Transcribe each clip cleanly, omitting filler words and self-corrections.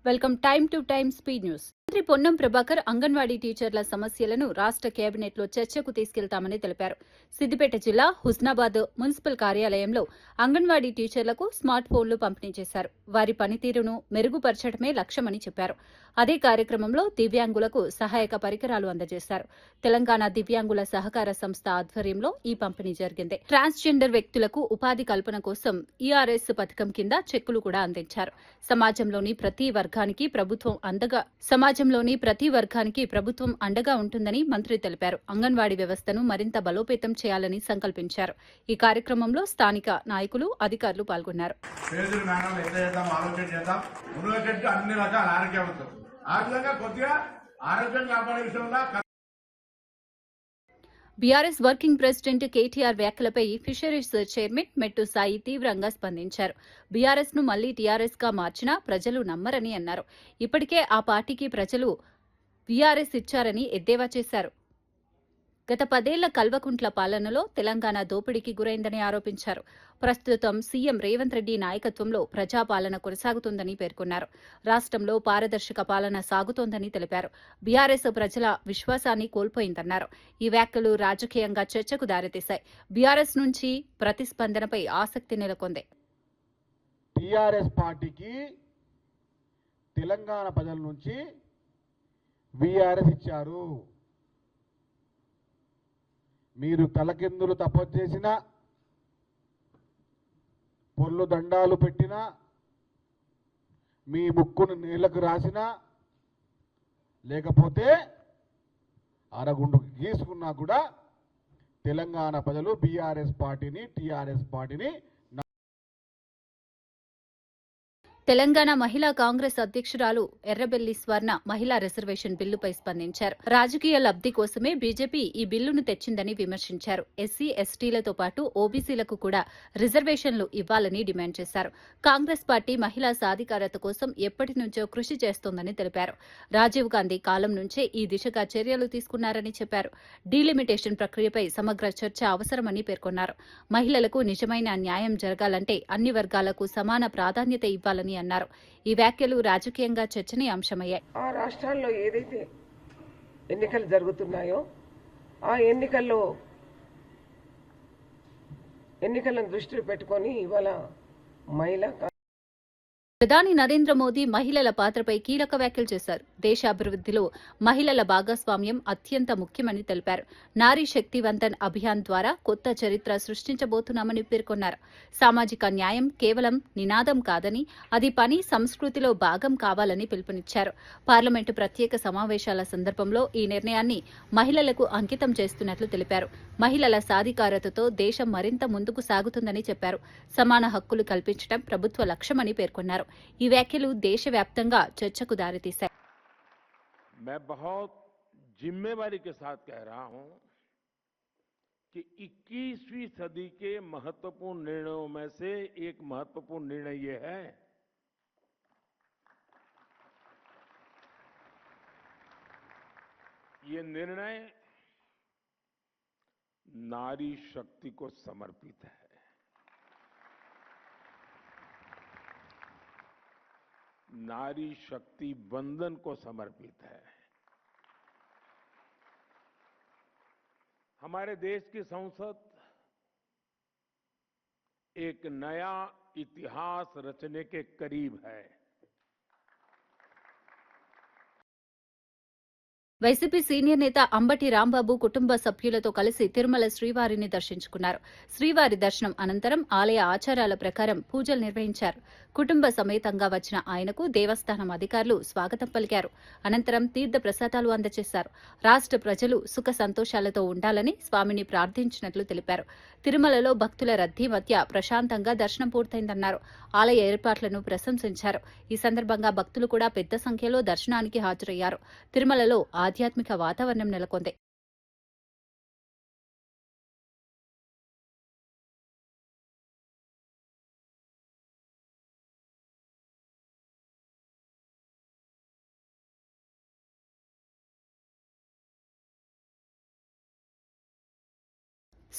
Welcome to time speed news. మంత్రి పొన్నం ప్రభాకర్ అంగన్వాడీ టీచర్ల సమస్యలను రాష్ట్ర కేబినెట్లో చర్చకు తీసుకెళ్తామని తెలిపారు. సిద్దిపేట జిల్లా హుస్నాబాద్ మున్సిపల్ కార్యాలయంలో అంగన్వాడీ టీచర్లకు స్మార్ట్ ఫోన్లు పంపిణీ చేశారు. వారి పనితీరును మెరుగుపరచడమే లక్ష్యమని చెప్పారు. అదే కార్యక్రమంలో దివ్యాంగులకు సహాయక పరికరాలు అందజేశారు. తెలంగాణ దివ్యాంగుల సహకార సంస్థ ఆధ్వర్యంలో ఈ పంపిణీ జరిగింది. ట్రాన్స్జెండర్ వ్యక్తులకు ఉపాధి కల్పన కోసం ఈఆర్ఎస్ పథకం కింద చెక్కులు కూడా అందించారు. సమాజంలోని ప్రతి వర్గానికి ప్రభుత్వం అండగా ఉంటుందని మంత్రి తెలిపారు. అంగన్వాడీ వ్యవస్థను మరింత బలోపేతం చేయాలని సంకల్పించారు. ఈ కార్యక్రమంలో స్థానిక నాయకులు, అధికారులు పాల్గొన్నారు. బీఆర్ఎస్ వర్కింగ్ ప్రెసిడెంట్ కేటీఆర్ వ్యాఖ్యలపై ఫిషరీస్ చైర్మన్ మెట్టు సాయి తీవ్రంగా స్పందించారు. బీఆర్ఎస్ ను మళ్లీ టీఆర్ఎస్ గా మార్చినా ప్రజలు నమ్మరని అన్నారు. ఇప్పటికే ఆ పార్టీకి ప్రజలు వీఆర్ఎస్ ఇచ్చారని ఎద్దేవా చేశారు. గత 10 ఏళ్ల కల్వకుంట్ల పాలనలో తెలంగాణ దోపిడీకి గురైందని ఆరోపించారు. ప్రస్తుతం సీఎం రేవంత్ రెడ్డి నాయకత్వంలో ప్రజాపాలన కొనసాగుతోందని పేర్కొన్నారు. రాష్ట్రంలో పారదర్శక పాలన సాగుతోందని తెలిపారు. బీఆర్ఎస్ ప్రజల విశ్వాసాన్ని కోల్పోయిందన్నారు. ఈ వ్యాఖ్యలు రాజకీయంగా చర్చకు దారితీశాయి. బీఆర్ఎస్ నుంచి ప్రతిస్పందనపై ఆసక్తి నెలకొంది. టీఆర్ఎస్ పార్టీకి తెలంగాణ ప్రజల నుంచి వీఆర్ఎస్ ఇచ్చారు. మీరు తలకిందులు తపస్సు చేసినా, పొల్లు దండాలు పెట్టినా, మీ ముక్కును నీళ్లకు రాసినా, లేకపోతే అరగుండుకు గీసుకున్నా కూడా తెలంగాణ ప్రజలు బీఆర్ఎస్ పార్టీని, టీఆర్ఎస్ పార్టీని. తెలంగాణ మహిళా కాంగ్రెస్ అధ్యక్షురాలు ఎర్రబెల్లి స్వర్ణ మహిళా రిజర్వేషన్ బిల్లుపై స్పందించారు. రాజకీయ లబ్ధి కోసమే బీజేపీ ఈ బిల్లును తెచ్చిందని విమర్శించారు. ఎస్సీ, ఎస్టీలతో పాటు ఓబీసీలకు కూడా రిజర్వేషన్లు ఇవ్వాలని డిమాండ్ చేశారు. కాంగ్రెస్ పార్టీ మహిళా సాధికారత కోసం ఎప్పటి నుంచో కృషి చేస్తోందని తెలిపారు. రాజీవ్ గాంధీ కాలం నుంచే ఈ దిశగా చర్యలు తీసుకున్నారని చెప్పారు. డీలిమిటేషన్ ప్రక్రియపై సమగ్ర చర్చ అవసరమని పేర్కొన్నారు. మహిళలకు నిజమైన న్యాయం జరగాలంటే అన్ని వర్గాలకు సమాన ప్రాధాన్యత ఇవ్వాలని అన్నారు. ఈ వ్యాఖ్యలు రాజకీయంగా చర్చనీయాంశమయ్యాయి. ఆ రాష్ట్రాల్లో ఏదైతే ఎన్నికలు జరుగుతున్నాయో ఆ ఎన్నికలను దృష్టిలో పెట్టుకొని ఇవాళ ప్రధాని నరేంద్ర మోదీ మహిళల పాత్రపై కీలక వ్యాఖ్యలు చేశారు. దేశ అభివృద్ధిలో మహిళల భాగస్వామ్యం అత్యంత ముఖ్యమని తెలిపారు. నారీ శక్తివంతన్ అభియాన్ ద్వారా కొత్త చరిత్ర సృష్టించబోతున్నామని పేర్కొన్నారు. సామాజిక న్యాయం కేవలం నినాదం కాదని, అది పని, సంస్కృతిలో భాగం కావాలని పిలుపునిచ్చారు. పార్లమెంటు ప్రత్యేక సమావేశాల సందర్భంలో ఈ నిర్ణయాన్ని మహిళలకు అంకితం చేస్తున్నట్లు తెలిపారు. మహిళల సాధికారతతో దేశం మరింత ముందుకు సాగుతుందని చెప్పారు. సమాన హక్కులు కల్పించడం ప్రభుత్వ లక్ష్యమని పేర్కొన్నారు. ఈ వ్యాఖ్యలు దేశవ్యాప్తంగా చర్చకు దారితీశాయి. मैं बहुत जिम्मेवारी के साथ कह रहा हूं कि 21वीं सदी के महत्वपूर्ण निर्णयों में से एक महत्वपूर्ण निर्णय ये है ये निर्णय नारी शक्ति को समर्पित है। नारी शक्ति वंदन को समर्पित है। हमारे देश की संसद एक नया इतिहास रचने के करीब है। వైసీపీ సీనియర్ నేత అంబటి రాంబాబు కుటుంబ సభ్యులతో కలిసి తిరుమల శ్రీవారిని దర్శించుకున్నారు. శ్రీవారి దర్శనం అనంతరం ఆలయ ఆచారాల ప్రకారం పూజలు నిర్వహించారు. కుటుంబ సమేతంగా వచ్చిన ఆయనకు దేవస్థానం అధికారులు స్వాగతం పలికారు. అనంతరం తీర్థ ప్రసాదాలు అందజేశారు. రాష్ట్ర ప్రజలు సుఖ సంతోషాలతో ఉండాలని స్వామిని ప్రార్థించినట్లు తెలిపారు. తిరుమలలో భక్తుల రద్దీ మధ్య ప్రశాంతంగా దర్శనం పూర్తయిందన్నారు. ఆలయ ఏర్పాట్లను ప్రశంసించారు. ఈ సందర్భంగా భక్తులు కూడా పెద్ద సంఖ్యలో దర్శనానికి హాజరయ్యారు. తిరుమలలో ఆధ్యాత్మిక వాతావరణం నెలకొంది.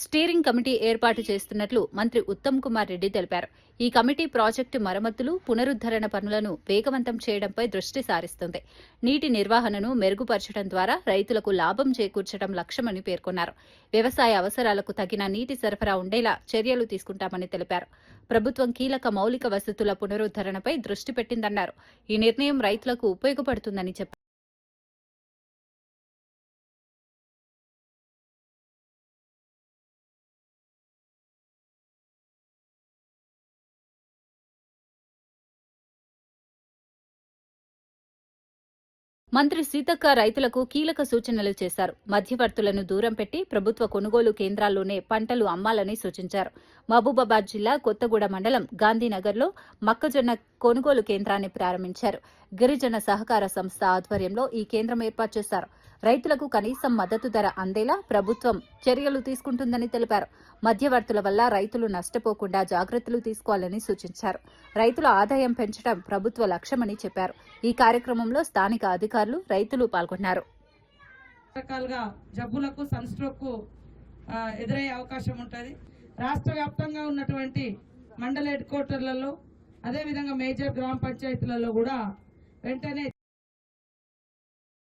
స్టీరింగ్ కమిటీ ఏర్పాటు చేస్తున్నట్లు మంత్రి ఉత్తమ్ కుమార్ రెడ్డి తెలిపారు. ఈ కమిటీ ప్రాజెక్టు మరమ్మతులు, పునరుద్దరణ పనులను వేగవంతం చేయడంపై దృష్టి సారిస్తుంది. నీటి నిర్వహణను మెరుగుపరచడం ద్వారా రైతులకు లాభం చేకూర్చడం లక్ష్యమని పేర్కొన్నారు. వ్యవసాయ అవసరాలకు తగిన నీటి సరఫరా ఉండేలా చర్యలు తీసుకుంటామని తెలిపారు. ప్రభుత్వం కీలక మౌలిక వసతుల పునరుద్దరణపై దృష్టి పెట్టిందన్నారు. ఈ నిర్ణయం రైతులకు ఉపయోగపడుతుందని చెప్పారు. మంత్రి సీతక్క రైతులకు కీలక సూచనలు చేశారు. మధ్యవర్తులను దూరం పెట్టి ప్రభుత్వ కొనుగోలు కేంద్రాల్లోనే పంటలు అమ్మాలని సూచించారు. మహబూబాబాద్ జిల్లా కొత్తగూడ మండలం గాంధీనగర్లో మొక్కజొన్న కొనుగోలు కేంద్రాన్ని ప్రారంభించారు. గిరిజన సహకార సంస్థ ఆధ్వర్యంలో ఈ కేంద్రం ఏర్పాటు చేశారు. రైతులకు కనీసం మద్దతు ధర అందేలా ప్రభుత్వం చర్యలు తీసుకుంటుందని తెలిపారు. మధ్యవర్తుల వల్ల రైతులు నష్టపోకుండా జాగ్రత్తలు తీసుకోవాలని సూచించారు. రైతుల ఆదాయం పెంచడం ప్రభుత్వ లక్ష్యమని చెప్పారు. ఈ కార్యక్రమంలో స్థానిక అధికారులు, రైతులు పాల్గొన్నారు. రకాలుగా జబ్బులకు సన్ స్ట్రోక్ ఎదురయ్యే అవకాశం ఉంటుంది. రాష్ట్ర వ్యాప్తంగా ఉన్నటువంటి మండల హెడ్ క్వార్టర్లలో, అదేవిధంగా మేజర్ గ్రామ పంచాయతీలలో కూడా వెంటనే